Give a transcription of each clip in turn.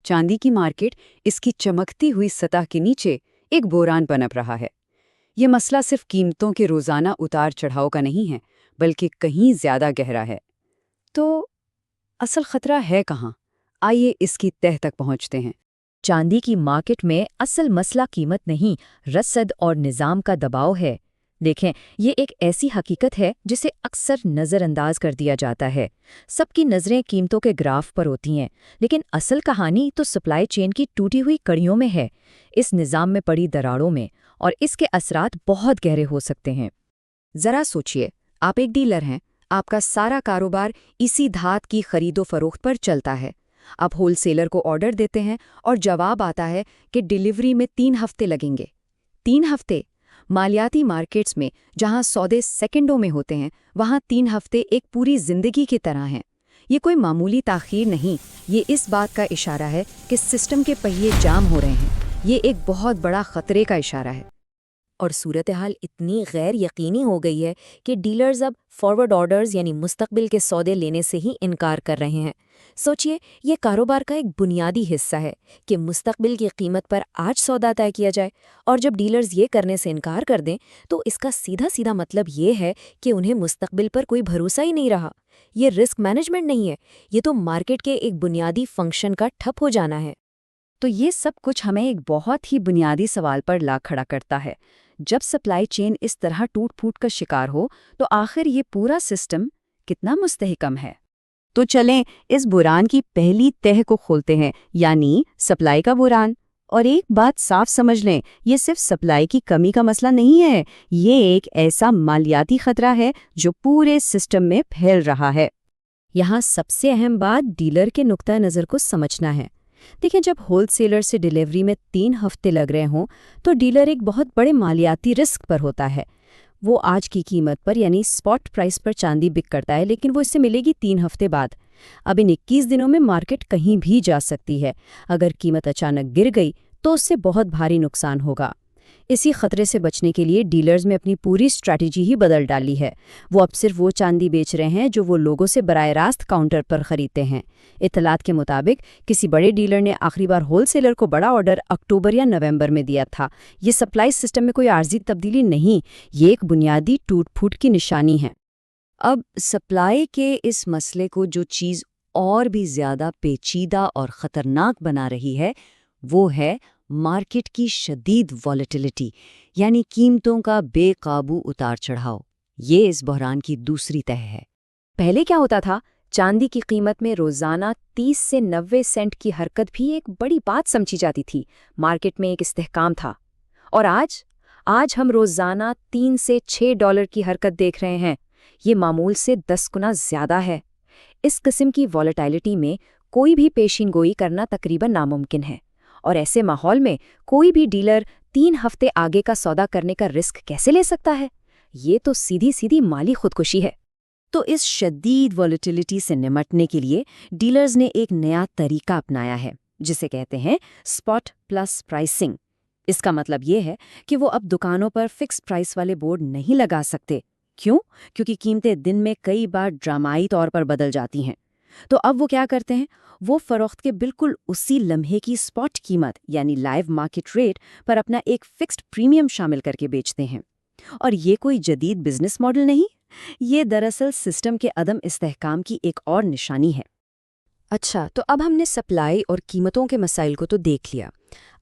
چاندی کی مارکیٹ اس کی چمکتی ہوئی سطح کے نیچے ایک بحران پنپ رہا ہے۔ یہ مسئلہ صرف قیمتوں کے روزانہ اتار چڑھاؤ کا نہیں ہے، بلکہ کہیں زیادہ گہرا ہے۔ تو اصل خطرہ ہے کہاں؟ آئیے اس کی تہہ تک پہنچتے ہیں۔ چاندی کی مارکیٹ میں اصل مسئلہ قیمت نہیں، رسد اور نظام کا دباؤ ہے۔ دیکھیں، یہ ایک ایسی حقیقت ہے جسے اکثر نظر انداز کر دیا جاتا ہے۔ سب کی نظریں قیمتوں کے گراف پر ہوتی ہیں، لیکن اصل کہانی تو سپلائی چین کی ٹوٹی ہوئی کڑیوں میں ہے، اس نظام میں پڑی دراڑوں میں، اور اس کے اثرات بہت گہرے ہو سکتے ہیں۔ ذرا سوچئے، آپ ایک ڈیلر ہیں، آپ کا سارا کاروبار اسی دھات کی خرید و فروخت پر چلتا ہے۔ آپ ہول سیلر کو آرڈر دیتے ہیں اور جواب آتا ہے کہ ڈیلیوری میں 3 ہفتے لگیں گے۔ 3 ہفتے؟ مالیاتی مارکیٹس میں جہاں سودے سیکنڈوں میں ہوتے ہیں، وہاں 3 ہفتے ایک پوری زندگی کی طرح ہیں۔ یہ کوئی معمولی تاخیر نہیں، یہ اس بات کا اشارہ ہے کہ سسٹم کے پہیے جام ہو رہے ہیں۔ یہ ایک بہت بڑا خطرے کا اشارہ ہے۔ اور صورتحال اتنی غیر یقینی ہو گئی ہے کہ ڈیلرز اب فارورڈ آرڈرز یعنی مستقبل کے سودے لینے سے ہی انکار کر رہے ہیں۔ سوچئے، یہ کاروبار کا ایک بنیادی حصہ ہے کہ مستقبل کی قیمت پر آج سودا طے کیا جائے، اور جب ڈیلرز یہ کرنے سے انکار کر دیں تو اس کا سیدھا مطلب یہ ہے کہ انہیں مستقبل پر کوئی بھروسہ ہی نہیں رہا۔ یہ رسک مینجمنٹ نہیں ہے، یہ تو مارکیٹ کے ایک بنیادی فنکشن کا ٹھپ ہو جانا ہے۔ تو یہ سب کچھ ہمیں ایک بہت ہی بنیادی سوال پر لا کھڑا کرتا ہے۔ جب سپلائی چین اس طرح ٹوٹ پھوٹ کا شکار ہو تو آخر یہ پورا سسٹم کتنا مستحکم ہے؟ تو چلیں اس بحران کی پہلی تہہ کو کھولتے ہیں، یعنی سپلائی کا بحران۔ اور ایک بات صاف سمجھ لیں، یہ صرف سپلائی کی کمی کا مسئلہ نہیں ہے، یہ ایک ایسا مالیاتی خطرہ ہے جو پورے سسٹم میں پھیل رہا ہے۔ یہاں سب سے اہم بات ڈیلر کے نقطہ نظر کو سمجھنا ہے۔ دیکھیں، جب ہول سیلر سے ڈیلیوری میں 3 ہفتے لگ رہے ہوں تو ڈیلر ایک بہت بڑے مالیاتی رسک پر ہوتا ہے۔ وہ آج کی قیمت پر یعنی اسپاٹ پرائس پر چاندی بک کرتا ہے، لیکن وہ اس سے ملے گی 3 ہفتے بعد۔ اب ان 21 دنوں میں مارکیٹ کہیں بھی جا سکتی ہے۔ اگر قیمت اچانک گر گئی تو اس سے بہت بھاری نقصان ہوگا۔ اسی خطرے سے بچنے کے لیے ڈیلرز میں اپنی پوری اسٹریٹجی ہی بدل ڈالی ہے۔ وہ اب صرف وہ چاندی بیچ رہے ہیں جو وہ لوگوں سے براہ راست کاؤنٹر پر خریدتے ہیں۔ اطلاعات کے مطابق کسی بڑے ڈیلر نے آخری بار ہول سیلر کو بڑا آرڈر اکتوبر یا نومبر میں دیا تھا۔ یہ سپلائی سسٹم میں کوئی عارضی تبدیلی نہیں، یہ ایک بنیادی ٹوٹ پھوٹ کی نشانی ہے۔ اب سپلائی کے اس مسئلے کو جو چیز اور بھی زیادہ پیچیدہ اور خطرناک بنا رہی ہے وہ ہے مارکیٹ کی شدید والیٹیلیٹی، یعنی قیمتوں کا بے قابو اتار چڑھاؤ۔ یہ اس بحران کی دوسری تہہ ہے۔ پہلے کیا ہوتا تھا؟ چاندی کی قیمت میں روزانہ 30 سے 90 سینٹ کی حرکت بھی ایک بڑی بات سمجھی جاتی تھی، مارکیٹ میں ایک استحکام تھا۔ اور آج ہم روزانہ 3 سے 6 ڈالر کی حرکت دیکھ رہے ہیں۔ یہ معمول سے 10 گنا زیادہ ہے۔ اس قسم کی والیٹیلیٹی میں کوئی بھی پیشین گوئی کرنا تقریباً ناممکن ہے، اور ایسے ماحول میں کوئی بھی ڈیلر 3 ہفتے آگے کا سودا کرنے کا رسک کیسے لے سکتا ہے؟ یہ تو سیدھی مالی خودکشی ہے۔ تو اس شدید والیٹیلیٹی سے نمٹنے کے لیے ڈیلرز نے ایک نیا طریقہ اپنایا ہے، جسے کہتے ہیں اسپاٹ پلس پرائسنگ۔ اس کا مطلب یہ ہے کہ وہ اب دکانوں پر فکس پرائس والے بورڈ نہیں لگا سکتے۔ کیوں؟ کیونکہ قیمتیں دن میں کئی بار ڈرامائی طور پر بدل جاتی ہیں۔ تو اب وہ کیا کرتے ہیں؟ وہ فروخت کے بالکل اسی لمحے کی اسپاٹ قیمت یعنی لائیو مارکیٹ ریٹ پر اپنا ایک فکسڈ پریمیم شامل کر کے بیچتے ہیں۔ اور یہ کوئی جدید بزنس ماڈل نہیں، یہ دراصل سسٹم کے عدم استحکام کی ایک اور نشانی ہے۔ اچھا، تو اب ہم نے سپلائی اور قیمتوں کے مسائل کو تو دیکھ لیا۔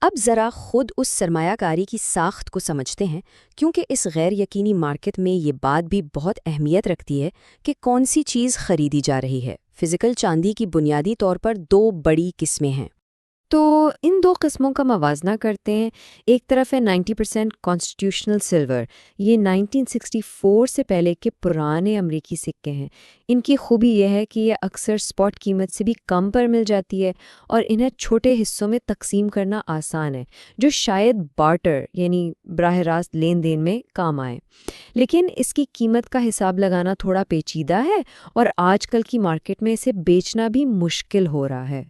اب ذرا خود اس سرمایہ کاری کی ساخت کو سمجھتے ہیں، کیونکہ اس غیر یقینی مارکیٹ میں یہ بات بھی بہت اہمیت رکھتی ہے کہ کون سی چیز خریدی جا رہی ہے۔ فزیکل چاندی کی بنیادی طور پر 2 بڑی قسمیں ہیں۔ تو ان 2 قسموں کا موازنہ کرتے ہیں۔ ایک طرف ہے 90% کانسٹیٹیوشنل سلور، یہ 1964 سے پہلے کے پرانے امریکی سکے ہیں۔ ان کی خوبی یہ ہے کہ یہ اکثر اسپاٹ قیمت سے بھی کم پر مل جاتی ہے، اور انہیں چھوٹے حصوں میں تقسیم کرنا آسان ہے، جو شاید بارٹر یعنی براہ راست لین دین میں کام آئے۔ لیکن اس کی قیمت کا حساب لگانا تھوڑا پیچیدہ ہے، اور آج کل کی مارکیٹ میں اسے بیچنا بھی مشکل ہو رہا ہے۔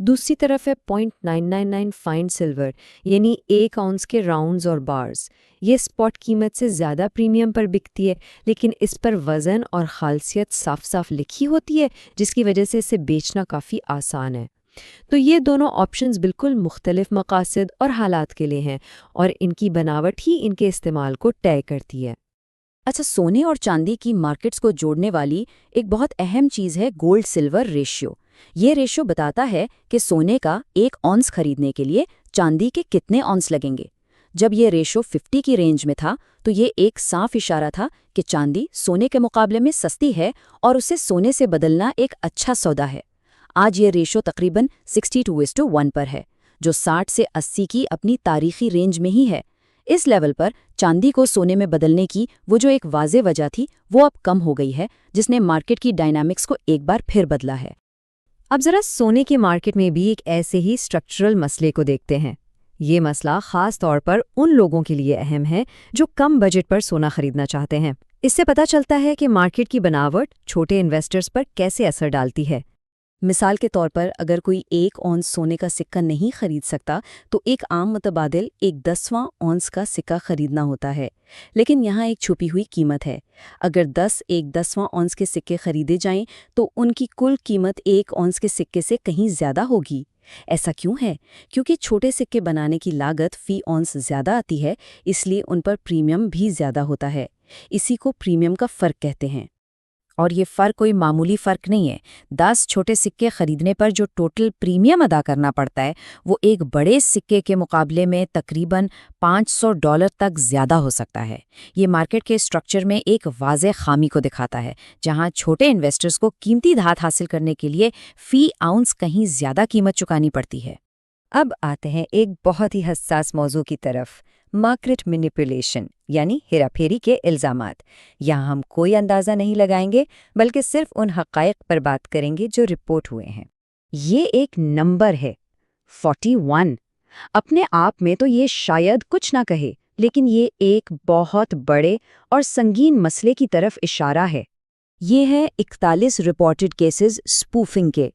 دوسری طرف ہے 0.999 فائن سلور، یعنی 1 اونس کے راؤنڈز اور بارز۔ یہ اسپاٹ قیمت سے زیادہ پریمیم پر بکتی ہے، لیکن اس پر وزن اور خالصیت صاف صاف لکھی ہوتی ہے، جس کی وجہ سے اسے بیچنا کافی آسان ہے۔ تو یہ دونوں آپشنز بالکل مختلف مقاصد اور حالات کے لیے ہیں اور ان کی بناوٹ ہی ان کے استعمال کو طے کرتی ہے۔ اچھا، سونے اور چاندی کی مارکیٹس کو جوڑنے والی ایک بہت اہم چیز ہے گولڈ سلور ریشیو۔ یہ ریشیو بتاتا ہے کہ سونے کا 1 اونس خریدنے کے لیے چاندی کے کتنے اونس لگیں گے۔ جب یہ ریشیو 50 کی رینج میں تھا تو یہ ایک صاف اشارہ تھا کہ چاندی سونے کے مقابلے میں سستی ہے اور اسے سونے سے بدلنا ایک اچھا سودا ہے۔ آج یہ ریشیو تقریباً 62:1 پر ہے، جو 60 سے 80 کی اپنی تاریخی رینج میں ہی ہے۔ اس لیول پر چاندی کو سونے میں بدلنے کی وہ جو ایک واضح وجہ تھی وہ اب کم ہو گئی ہے، جس نے مارکیٹ کی ڈائنامکس کو ایک بار پھر بدلا ہے۔ اب ذرا سونے کی مارکیٹ میں بھی ایک ایسے ہی سٹرکچرل مسئلے کو دیکھتے ہیں۔ یہ مسئلہ خاص طور پر ان لوگوں کے لیے اہم ہے جو کم بجٹ پر سونا خریدنا چاہتے ہیں۔ اس سے پتہ چلتا ہے کہ مارکیٹ کی بناوٹ چھوٹے انویسٹرز پر کیسے اثر ڈالتی ہے۔ مثال کے طور پر اگر کوئی 1 اونس سونے کا سکہ نہیں خرید سکتا تو ایک عام متبادل 1/10واں اونس کا سکہ خریدنا ہوتا ہے۔ لیکن یہاں ایک چھپی ہوئی قیمت ہے۔ اگر 10 1/10واں اونس کے سکے خریدے جائیں تو ان کی کل قیمت 1 اونس کے سکے سے کہیں زیادہ ہوگی۔ ایسا کیوں ہے؟ کیونکہ چھوٹے سکے بنانے کی لاگت فی اونس زیادہ آتی ہے، اس لیے ان پر پریمیم بھی زیادہ ہوتا ہے۔ اسی کو پریمیم کا فرق کہتے ہیں۔ اور یہ فرق کوئی معمولی فرق نہیں ہے۔ 10 چھوٹے سکے خریدنے پر جو ٹوٹل پریمیم ادا کرنا پڑتا ہے وہ ایک بڑے سکے کے مقابلے میں تقریباً $500 تک زیادہ ہو سکتا ہے۔ یہ مارکیٹ کے اسٹرکچر میں ایک واضح خامی کو دکھاتا ہے، جہاں چھوٹے انویسٹرز کو قیمتی دھات حاصل کرنے کے لیے فی اونس کہیں زیادہ قیمت چکانی پڑتی ہے۔ اب آتے ہیں ایک بہت ہی حساس موضوع کی طرف، مارکیٹ مینیپولیشن یعنی ہیرا پھیری کے الزامات۔ یہاں ہم کوئی اندازہ نہیں لگائیں گے بلکہ صرف ان حقائق پر بات کریں گے جو رپورٹ ہوئے ہیں۔ یہ ایک نمبر ہے 41۔ اپنے آپ میں تو یہ شاید کچھ نہ کہے، لیکن یہ ایک بہت بڑے اور سنگین مسئلے کی طرف اشارہ ہے۔ یہ ہے 41 رپورٹڈ کیسز اسپوفنگ کے۔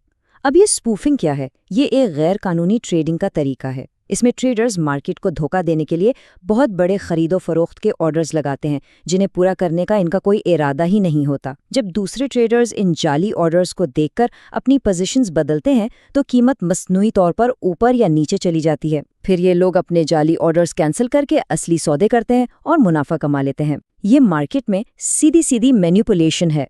اب یہ اسپوفنگ کیا ہے؟ یہ ایک غیر قانونی ٹریڈنگ کا طریقہ ہے۔ اس میں ٹریڈرز مارکیٹ کو دھوکہ دینے کے لیے بہت بڑے خرید و فروخت کے آرڈرز لگاتے ہیں جنہیں پورا کرنے کا ان کا کوئی ارادہ ہی نہیں ہوتا۔ جب دوسرے ٹریڈرز ان جعلی آرڈرز کو دیکھ کر اپنی پوزیشنز بدلتے ہیں تو قیمت مصنوعی طور پر اوپر یا نیچے چلی جاتی ہے۔ پھر یہ لوگ اپنے جعلی آرڈرز کینسل کر کے اصلی سودے کرتے ہیں اور منافع کما لیتے ہیں۔ یہ مارکیٹ میں سیدھی مینیپولیشن ہے۔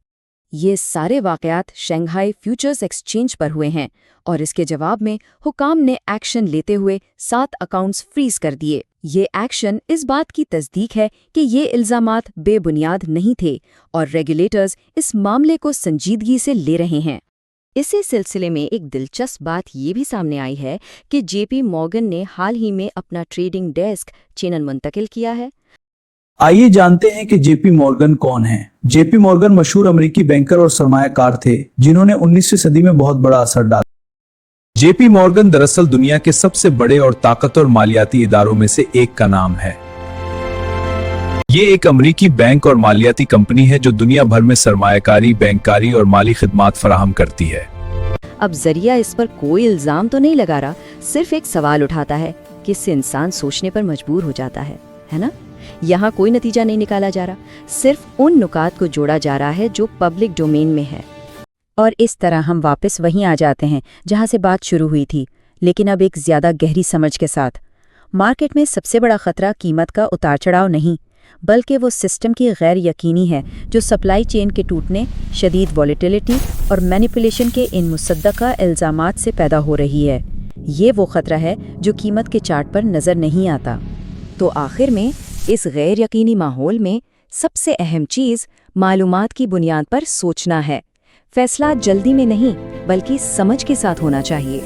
یہ سارے واقعات شنگھائی فیوچرز ایکسچینج پر ہوئے ہیں اور اس کے جواب میں حکام نے ایکشن لیتے ہوئے 7 اکاؤنٹس فریز کر دیے۔ یہ ایکشن اس بات کی تصدیق ہے کہ یہ الزامات بے بنیاد نہیں تھے اور ریگولیٹرز اس معاملے کو سنجیدگی سے لے رہے ہیں۔ اسی سلسلے میں ایک دلچسپ بات یہ بھی سامنے آئی ہے کہ جے پی مورگن نے حال ہی میں اپنا ٹریڈنگ ڈیسک چینن منتقل کیا ہے۔ آئیے جانتے ہیں کہ جے پی مورگن کون ہیں۔ جے پی مورگن مشہور امریکی بینکر اور سرمایہ کار تھے جنہوں نے 19ویں صدی میں بہت بڑا اثر ڈالا۔ جے پی مورگن دراصل دنیا کے سب سے بڑے اور طاقتور مالیاتی اداروں میں سے ایک کا نام ہے۔ یہ ایک امریکی بینک اور مالیاتی کمپنی ہے جو دنیا بھر میں سرمایہ کاری، بینکاری اور مالی خدمات فراہم کرتی ہے۔ اب ذریعہ اس پر کوئی الزام تو نہیں لگا رہا، صرف ایک سوال اٹھاتا ہے کہ اس سے انسان سوچنے پر مجبور ہو جاتا ہے نا؟ یہاں کوئی نتیجہ نہیں نکالا جا رہا، صرف ان نکات کو جوڑا جا رہا ہے جو پبلک ڈومین میں ہے۔ اور اس طرح ہم واپس وہیں آ جاتے ہیں جہاں سے بات شروع ہوئی تھی، لیکن اب ایک زیادہ گہری سمجھ کے ساتھ۔ مارکیٹ میں سب سے بڑا خطرہ قیمت کا اتار چڑھاؤ نہیں، بلکہ وہ سسٹم کی غیر یقینی ہے جو سپلائی چین کے ٹوٹنے، شدید والیٹیلیٹی اور مینیپولیشن کے ان مصدقہ الزامات سے پیدا ہو رہی ہے۔ یہ وہ خطرہ ہے جو قیمت کے چارٹ پر نظر نہیں آتا۔ تو آخر میں اس غیر یقینی ماحول میں سب سے اہم چیز معلومات کی بنیاد پر سوچنا ہے۔ فیصلہ جلدی میں نہیں بلکہ سمجھ کے ساتھ ہونا چاہیے۔